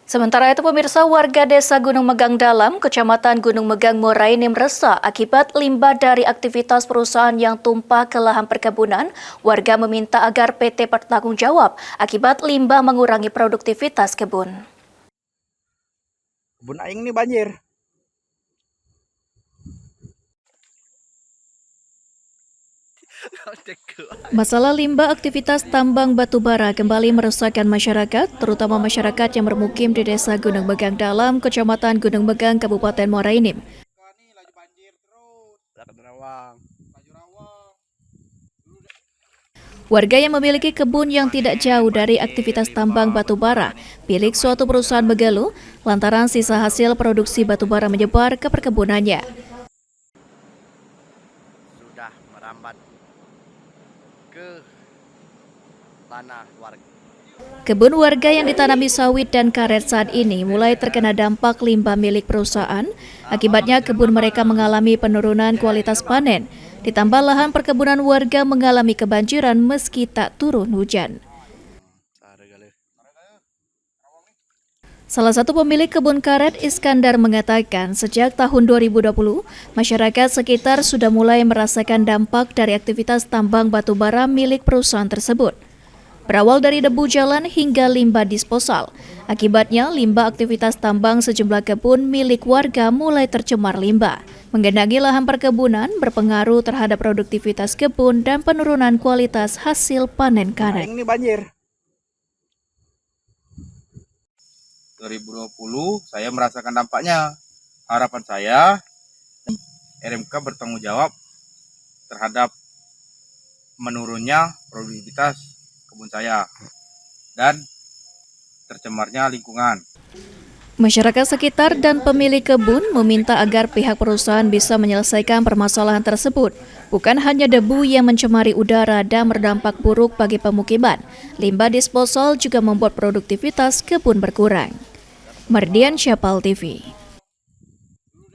Sementara itu pemirsa, warga desa Gunung Megang Dalam, Kecamatan Gunung Megang Morainim resah akibat limbah dari aktivitas perusahaan yang tumpah ke lahan perkebunan. Warga meminta agar PT bertanggung jawab akibat limbah mengurangi produktivitas kebun. Kebun aing ini banjir. Masalah limbah aktivitas tambang batubara kembali meresahkan masyarakat, terutama masyarakat yang bermukim di desa Gunung Megang Dalam, Kecamatan Gunung Megang, Kabupaten Morainim. Warga yang memiliki kebun yang tidak jauh dari aktivitas tambang batubara milik suatu perusahaan mengeluh lantaran sisa hasil produksi batubara menyebar ke perkebunannya. Sudah merambat ke tanah warga. Kebun warga yang ditanami sawit dan karet saat ini mulai terkena dampak limbah milik perusahaan. Akibatnya kebun mereka mengalami penurunan kualitas panen. Ditambah lahan perkebunan warga mengalami kebanjiran meski tak turun hujan. Salah satu pemilik kebun karet, Iskandar, mengatakan sejak tahun 2020, masyarakat sekitar sudah mulai merasakan dampak dari aktivitas tambang batubara milik perusahaan tersebut. Berawal dari debu jalan hingga limbah disposal. Akibatnya, limbah aktivitas tambang sejumlah kebun milik warga mulai tercemar limbah. Menggenangi lahan perkebunan berpengaruh terhadap produktivitas kebun dan penurunan kualitas hasil panen karet. Ini banjir. 2020 saya merasakan dampaknya. Harapan saya RMK bertanggung jawab terhadap menurunnya produktivitas kebun saya dan tercemarnya lingkungan. Masyarakat sekitar dan pemilik kebun meminta agar pihak perusahaan bisa menyelesaikan permasalahan tersebut. Bukan hanya debu yang mencemari udara dan berdampak buruk bagi pemukiman, limbah disposal juga membuat produktivitas kebun berkurang. Mardian Syapal TV.